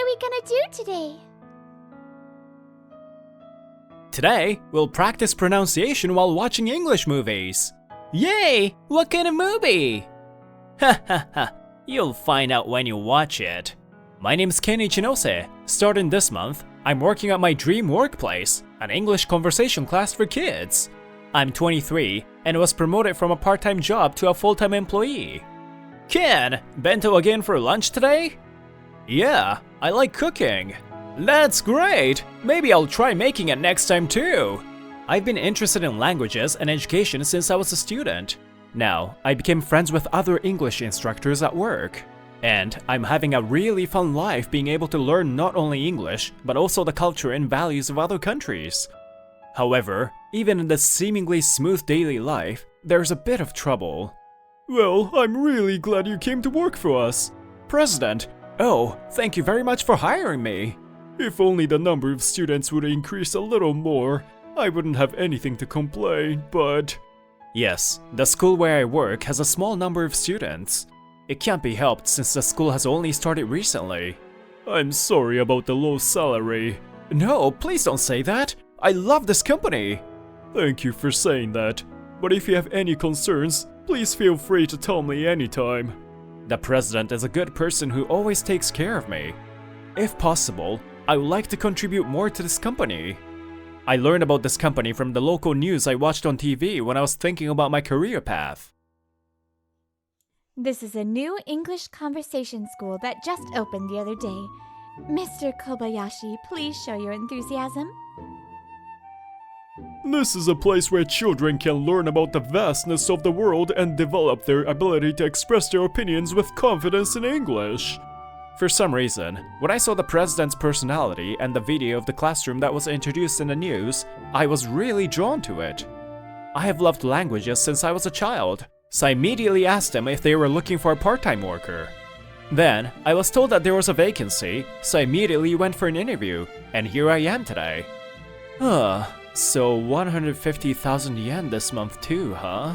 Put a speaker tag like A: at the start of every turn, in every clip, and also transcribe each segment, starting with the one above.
A: we gonna do today?
B: Today, we'll practice pronunciation while watching English movies. Yay! What kind of movie? Ha ha ha, you'll find out when you watch it. My name's Ken Ichinose. Starting this month, I'm working at my dream workplace, an English conversation class for kids. I'm 23 and was promoted from a part-time job to a full-time employee. Ken, bento again for lunch today? Yeah, I like cooking. That's great! Maybe I'll try making it next time too. I've been interested in languages and education since I was a student. Now, I became friends with other English instructors at work. And I'm having a really fun life being able to learn not only English, but also the culture and values of other countries. However, even in this seemingly smooth daily life, there's a bit of trouble. Well, I'm really glad you came to work for us. President, oh, thank you very much for hiring me. If only the number of students would increase a little more, I wouldn't have anything to complain, but... Yes, the school where I work has a small number of students. It can't be helped since the school has only started recently. I'm sorry about the low salary. No, please don't say that. I love this company. Thank you for saying that. But if you have any concerns, please feel free to tell me anytime. The president is a good person who always takes care of me. If possible, I would like to contribute more to this company. I learned about this company from the local news I watched on TV when I was thinking about my career path.
A: This is a new English conversation school that just opened the other day. Mr. Kobayashi, please show your enthusiasm.
C: This is a place where children can learn about the vastness of the world and develop their ability to express their opinions with confidence in English.
B: For some reason, when I saw the president's personality and the video of the classroom that was introduced in the news, I was really drawn to it. I have loved languages since I was a child, so I immediately asked them if they were looking for a part-time worker. Then, I was told that there was a vacancy, so I immediately went for an interview, and here I am today. So 150,000 yen this month too, huh?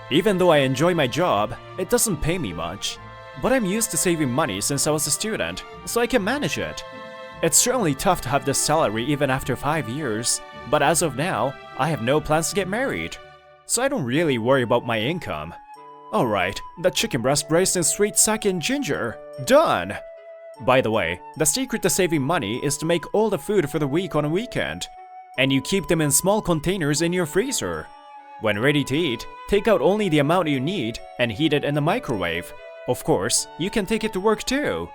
B: Even though I enjoy my job, it doesn't pay me much. But I'm used to saving money since I was a student, so I can manage it. It's certainly tough to have this salary even after 5 years, but as of now, I have no plans to get married. So I don't really worry about my income. Alright, the chicken breast braised in sweet sake and ginger. Done! By the way, the secret to saving money is to make all the food for the week on a weekend. And you keep them in small containers in your freezer. When ready to eat, take out only the amount you need and heat it in the microwave. Of course, you can take it to work too.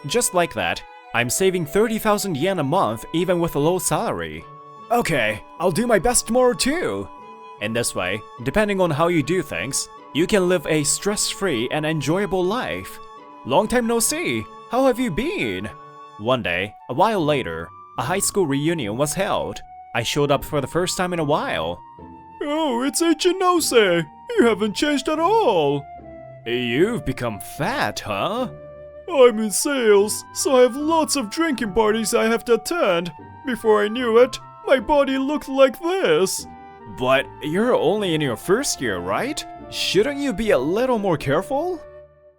B: Just like that, I'm saving 30,000 yen a month even with a low salary. Okay, I'll do my best tomorrow too. In this way, depending on how you do things, you can live a stress-free and enjoyable life. Long time no see, how have you been? One day, a while later, a high school reunion was held. I showed up for the first time in a while.
C: Oh, it's Ichinose! You haven't changed at all!
B: You've become fat, huh?
C: I'm in sales, so I have lots of drinking parties I have to attend. Before I knew it, my body looked like this.
B: But you're only in your first year, right? Shouldn't you be a little more careful?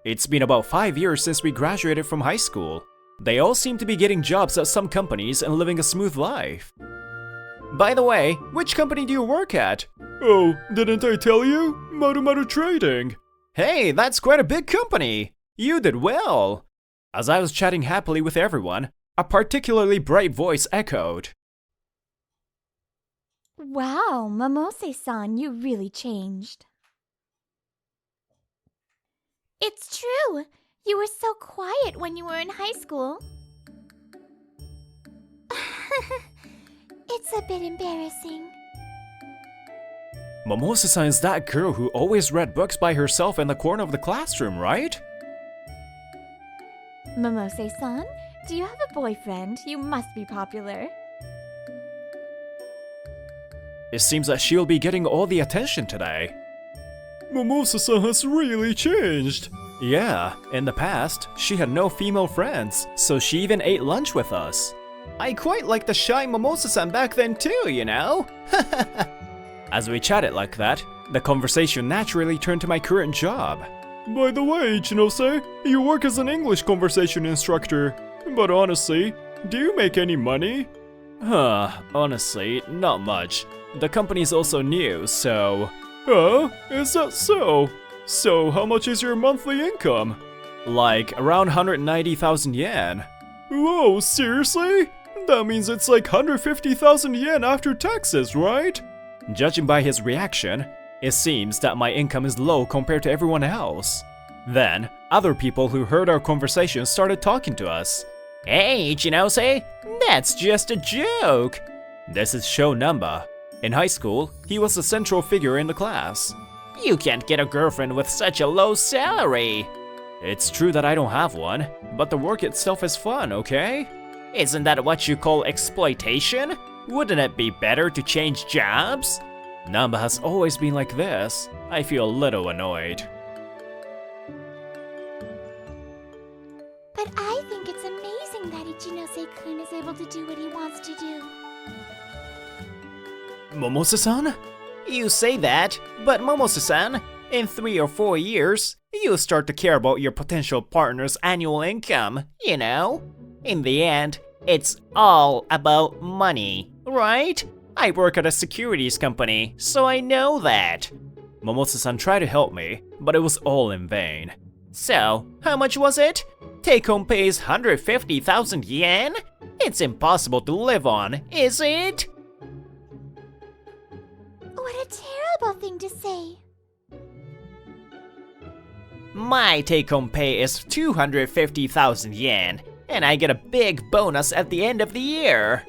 B: It's been about 5 years since we graduated from high school. They all seem to be getting jobs at some companies and living a smooth life. By the way, which company do you work at?
C: Oh, didn't I tell you? Maru Trading.
B: Hey, that's quite a big company! You did well! As I was chatting happily with everyone, a particularly bright voice echoed.
A: Wow, Momose-san, you really changed. It's true! You were so quiet when you were in high school. It's a bit embarrassing.
B: Mimosa-san is that girl who always read books by herself in the corner of the classroom, right?
A: Momose-san, do you have a boyfriend? You must be popular.
B: It seems that she'll be getting all the attention today.
C: Mimosa-san has really changed.
B: Yeah, in the past, she had no female friends, so she even ate lunch with us. I quite liked the shy Mimosa-san back then too, you know? As we chatted like that, the conversation naturally turned to my current job.
C: By the way, Ichinose, you work as an English conversation instructor. But honestly, do you make any money?
B: Honestly, not much. The company's also new, so...
C: Is that so? So how much is your monthly income?
B: like around 190,000 yen.
C: Whoa, seriously? That means it's like 150,000 yen after taxes, right?
B: Judging by his reaction, it seems that my income is low compared to everyone else. Then, other people who heard our conversation started talking to us. Hey, Ichinose, that's just a joke. This is Sho Namba. In high school, he was the central figure in the class. You can't get a girlfriend with such a low salary. It's true that I don't have one, but the work itself is fun, okay? Isn't that what you call exploitation? Wouldn't it be better to change jobs? Namba has always been like this. I feel a little annoyed.
A: But I think it's amazing that Ichinose-kun is able to do what he wants to do.
B: Mimosa-san? You say that, but Mimosa-san, in 3 or 4 years, you'll start to care about your potential partner's annual income, you know? In the end, it's all about money, right? I work at a securities company, so I know that. Mimosa-san tried to help me, but it was all in vain. So, how much was it? Take-home pay is 150,000 yen? It's impossible to live on, is it?
A: What a terrible thing to say.
B: My take-home pay is 250,000 yen, and I get a big bonus at the end of the year.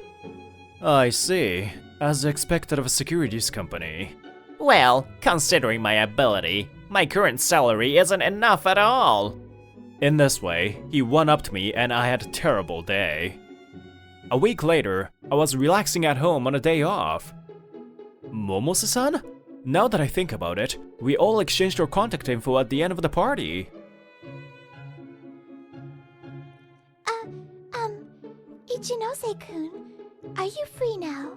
B: I see. As expected of a securities company. Well, considering my ability, my current salary isn't enough at all. In this way, he one-upped me and I had a terrible day. A week later, I was relaxing at home on a day off. Mimosa-san? Now that I think about it, we all exchanged our contact info at the end of the party.
A: Ichinose-kun, are you free now?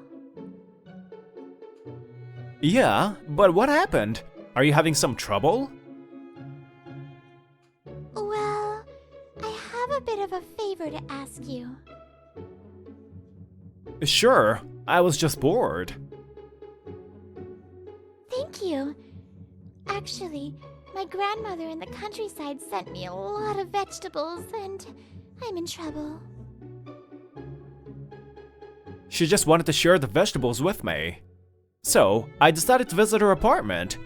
B: Yeah, but what happened? Are you having some trouble?
A: Well, I have a bit of a favor to ask you.
B: Sure, I was just bored.
A: Thank you. Actually, my grandmother in the countryside sent me a lot of vegetables, and I'm in trouble.
B: She just wanted to share the vegetables with me. So, I decided to visit her apartment.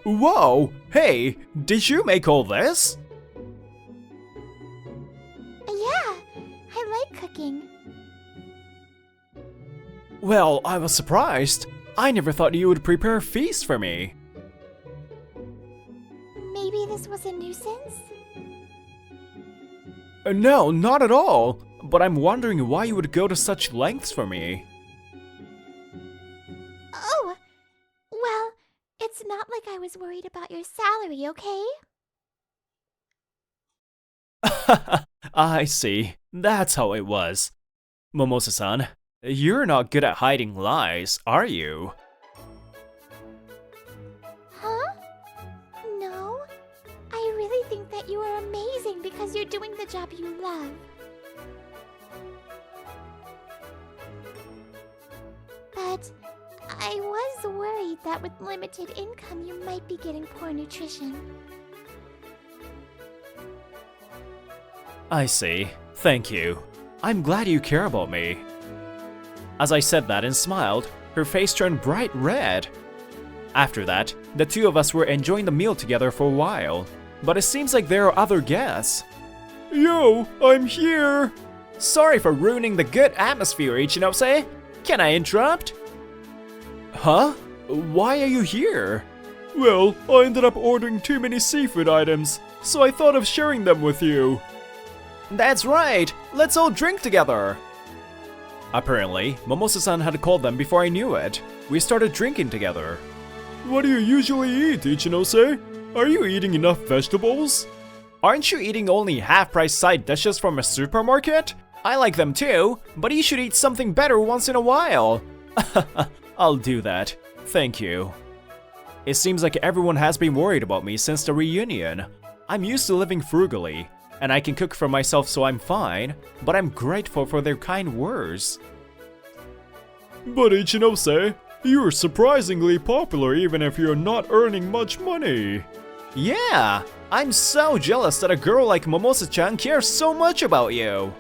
B: Whoa! Hey, did you make all this?
A: Yeah, I like cooking.
B: Well, I was surprised. I never thought you would prepare a feast for me.
A: Maybe this was a nuisance?
B: No, not at all. But I'm wondering why you would go to such lengths for me.
A: Oh, well, it's not like I was worried about your salary, okay?
B: I see. That's how it was. Mimosa-san, you're not good at hiding lies, are you?
A: Huh? No. I really think that you are amazing because you're doing the job you love. But I was worried that with limited income you might be getting poor nutrition.
B: I see. Thank you. I'm glad you care about me. As I said that and smiled, her face turned bright red. After that, the two of us were enjoying the meal together for a while, but it seems like there are other guests.
C: Yo, I'm here!
B: Sorry for ruining the good atmosphere, Ichinose. Can I interrupt? Huh? Why are you here?
C: Well, I ended up ordering too many seafood items, so I thought of sharing them with you.
B: That's right! Let's all drink together! Apparently, Mimosa-san had called them before I knew it. We started drinking together.
C: What do you usually eat, Ichinose? Are you eating enough vegetables?
B: Aren't you eating only half-price side dishes from a supermarket? I like them too, but you should eat something better once in a while. I'll do that. Thank you. It seems like everyone has been worried about me since the reunion. I'm used to living frugally, and I can cook for myself, so I'm fine, but I'm grateful for their kind words.
C: But Ichinose, you're surprisingly popular even if you're not earning much money.
B: Yeah, I'm so jealous that a girl like Mimosa-chan cares so much about you.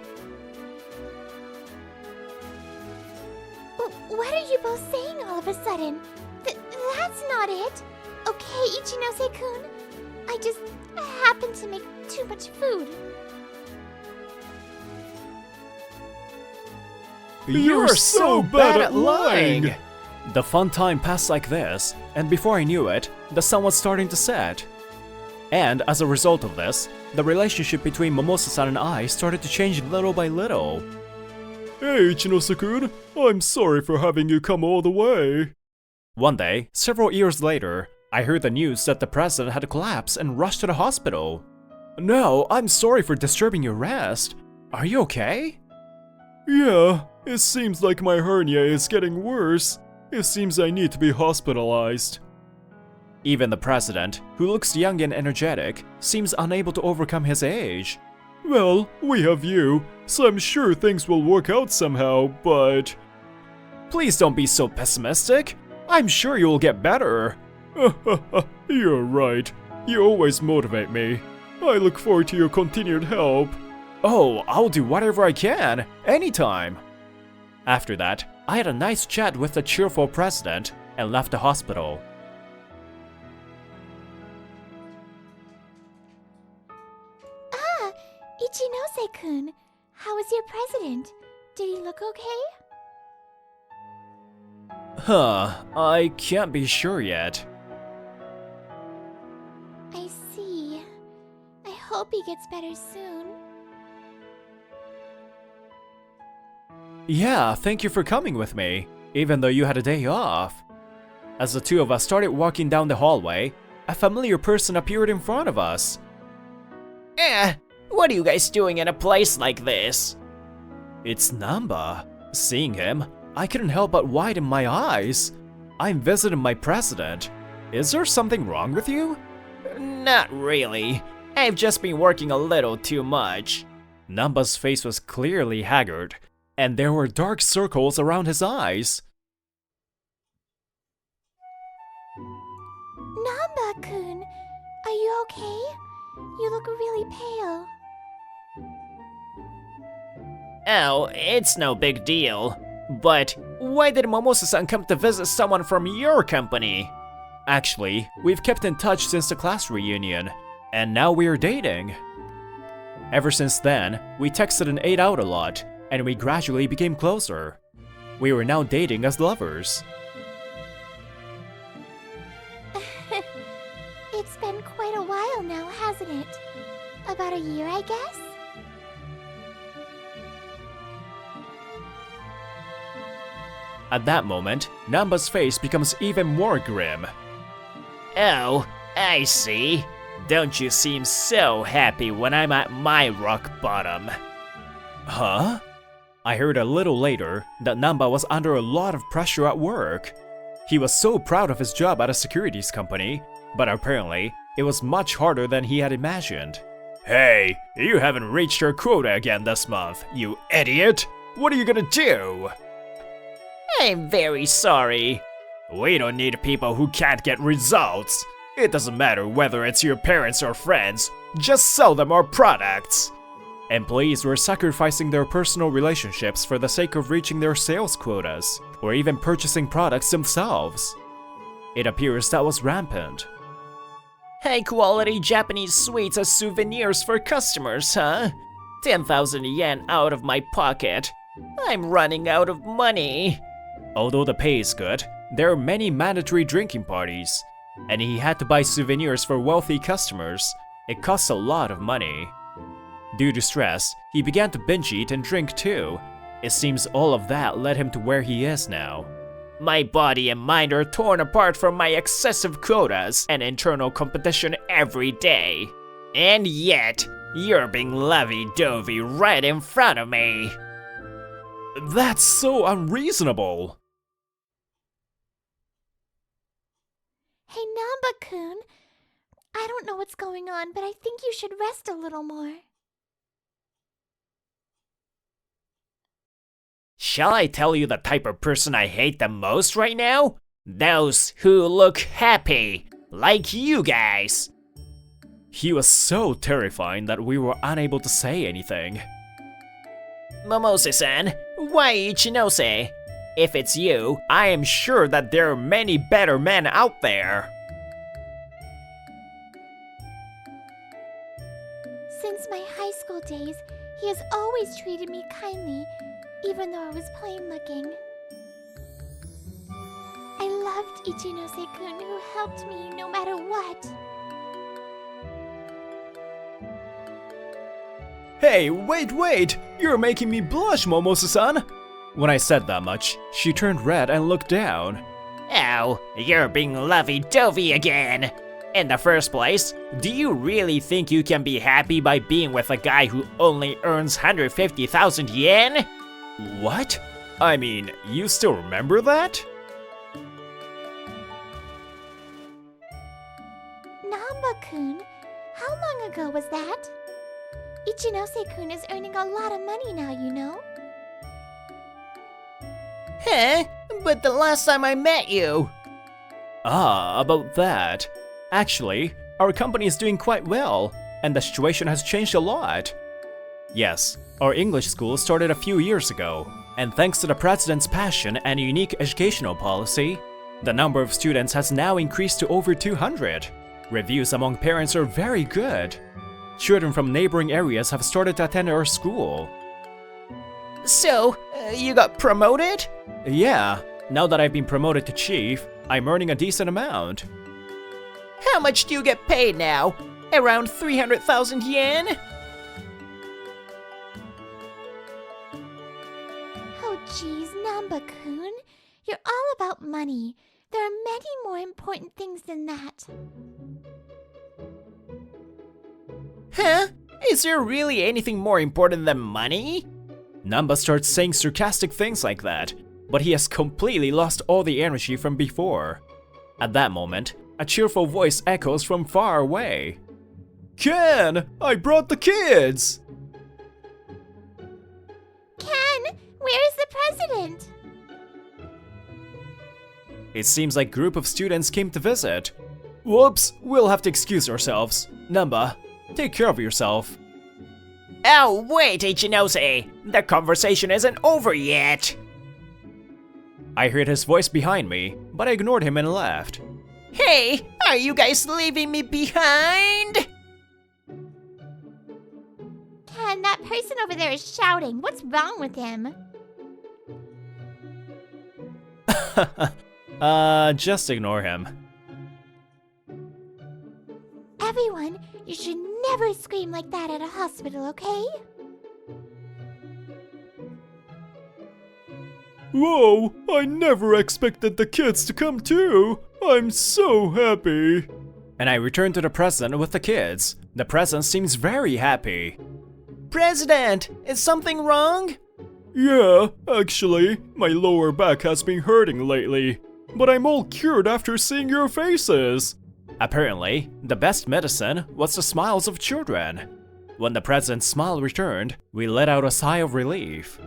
A: What are you both saying all of a sudden? That's not it. Okay, Ichinose-kun. I just happened to make too much food.
C: You're so bad at lying!
B: The fun time passed like this, and before I knew it, the sun was starting to set. And as a result of this, the relationship between Mimosa-san and I started to change little by little.
C: Hey Ichinose-kun, I'm sorry for having you come all the way.
B: One day, several years later, I heard the news that the president had collapsed and rushed to the hospital. No, I'm sorry for disturbing your rest. Are you okay?
C: Yeah, it seems like my hernia is getting worse. It seems I need to be hospitalized.
B: Even the president, who looks young and energetic, seems unable to overcome his age.
C: Well, we have you, so I'm sure things will work out somehow, but...
B: Please don't be so pessimistic. I'm sure you'll get better.
C: You're right. You always motivate me. I look forward to your continued help.
B: Oh, I'll do whatever I can, anytime. After that, I had a nice chat with the cheerful president and left the hospital.
A: Ah, Ichinose-kun. How is your president? Did he look okay?
B: I can't be sure yet.
A: I see. I hope he gets better soon.
B: Yeah, thank you for coming with me, even though you had a day off. As the two of us started walking down the hallway, a familiar person appeared in front of us.
D: What are you guys doing in a place like this?
B: It's Namba. Seeing him, I couldn't help but widen my eyes. I'm visiting my president. Is there something wrong with you?
D: Not really. I've just been working a little too much.
B: Namba's face was clearly haggard, and there were dark circles around his eyes.
A: Namba-kun, are you okay? You look really pale.
D: Oh, it's no big deal. But why did Mimosa-san come to visit someone from your company?
B: Actually, we've kept in touch since the class reunion, and now we're dating. Ever since then, we texted and ate out a lot, and we gradually became closer. We were now dating as lovers.
A: It's been quite a while now, hasn't it? About a year, I guess?
B: At that moment, Namba's face becomes even more grim.
D: Oh, I see. Don't you seem so happy when I'm at my rock bottom?
B: Huh? I heard a little later that Namba was under a lot of pressure at work. He was so proud of his job at a securities company, but apparently, it was much harder than he had imagined.
C: Hey, you haven't reached your quota again this month, you idiot! What are you gonna do?
D: I'm very sorry.
C: We don't need people who can't get results. It doesn't matter whether it's your parents or friends, just sell them our products.
B: Employees were sacrificing their personal relationships for the sake of reaching their sales quotas, or even purchasing products themselves. It appears that was rampant.
D: High-quality Japanese sweets as souvenirs for customers, huh? 10,000 yen out of my pocket. I'm running out of money.
B: Although the pay is good, there are many mandatory drinking parties, and he had to buy souvenirs for wealthy customers. It costs a lot of money. Due to stress, he began to binge eat and drink too. It seems all of that led him to where he is now.
D: My body and mind are torn apart from my excessive quotas and internal competition every day. And yet, you're being lovey-dovey right in front of me.
B: That's so unreasonable!
A: Hey, Namba-kun. I don't know what's going on, but I think you should rest a little more.
D: Shall I tell you the type of person I hate the most right now? Those who look happy, like you guys.
B: He was so terrifying that we were unable to say anything.
D: Mimosa-san, why Ichinose? If it's you, I am sure that there are many better men out there.
A: Since my high school days, he has always treated me kindly, even though I was plain looking. I loved Ichinose-kun, who helped me no matter what.
B: Hey, wait! You're making me blush, Mimosa-san! When I said that much, she turned red and looked down.
D: Oh, you're being lovey-dovey again. In the first place, do you really think you can be happy by being with a guy who only earns 150,000 yen?
B: What? I mean, you still remember that?
A: Namba-kun, how long ago was that? Ichinose-kun is earning a lot of money now, you know?
D: Huh? But the last time I met you...
B: Ah, about that. Actually, our company is doing quite well, and the situation has changed a lot. Yes, our English school started a few years ago, and thanks to the president's passion and unique educational policy, the number of students has now increased to over 200. Reviews among parents are very good. Children from neighboring areas have started to attend our school.
D: So, you got promoted?
B: Yeah, now that I've been promoted to chief, I'm earning a decent amount.
D: How much do you get paid now? Around 300,000 yen?
A: Oh geez, Namba-kun, you're all about money. There are many more important things than that.
D: Huh? Is there really anything more important than money?
B: Namba starts saying sarcastic things like that, but he has completely lost all the energy from before. At that moment, a cheerful voice echoes from far away. Ken, I brought the kids!
A: Ken, where is the president?
B: It seems like a group of students came to visit. Whoops, we'll have to excuse ourselves. Namba, take care of yourself.
D: Oh, wait, Ichinose! The conversation isn't over yet!
B: I heard his voice behind me, but I ignored him and left.
D: Hey, are you guys leaving me behind?
A: Ken, that person over there is shouting. What's wrong with him?
B: Just ignore him.
A: Everyone, you should never scream like that at a hospital, okay?
C: Whoa, I never expected the kids to come too. I'm so happy.
B: And I returned to the president with the kids. The president seems very happy.
D: President, is something wrong?
C: Yeah, actually, my lower back has been hurting lately. But I'm all cured after seeing your faces.
B: Apparently, the best medicine was the smiles of children. When the president's smile returned, we let out a sigh of relief.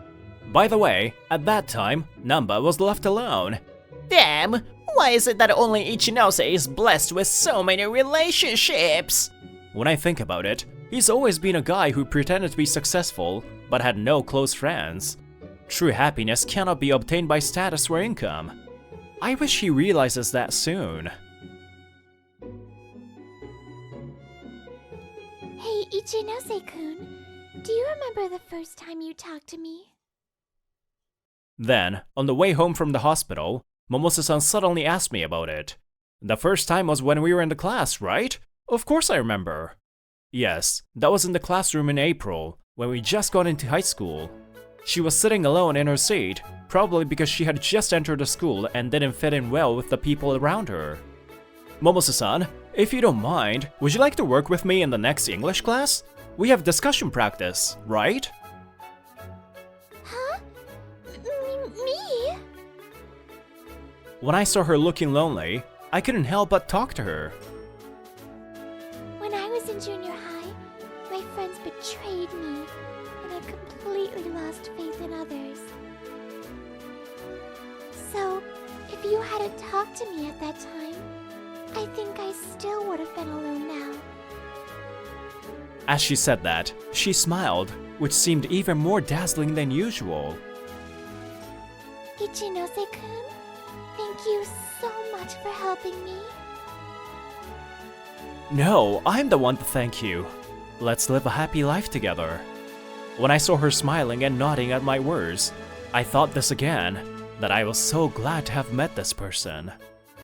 B: By the way, at that time, Namba was left alone.
D: Damn, why is it that only Ichinose is blessed with so many relationships?
B: When I think about it, he's always been a guy who pretended to be successful, but had no close friends. True happiness cannot be obtained by status or income. I wish he realizes that soon.
A: Hey, Ichinose-kun, do you remember the first time you talked to me?
B: Then, on the way home from the hospital, Mimosa-san suddenly asked me about it. The first time was when we were in the class, right? Of course I remember. Yes, that was in the classroom in April, when we just got into high school. She was sitting alone in her seat, probably because she had just entered the school and didn't fit in well with the people around her. Mimosa-san, if you don't mind, would you like to work with me in the next English class? We have discussion practice, right?
A: Huh? Me?
B: When I saw her looking lonely, I couldn't help but talk to her.
A: When I was in junior high, my friends betrayed me, and I completely lost faith in others. you hadn't talked to me at that time, I think I still would have been alone now.
B: As she said that, she smiled, which seemed even more dazzling than usual.
A: Ichinose-kun, thank you so much for helping me.
B: No, I'm the one to thank you. Let's live a happy life together. When I saw her smiling and nodding at my words, I thought this again, that I was so glad to have met this person.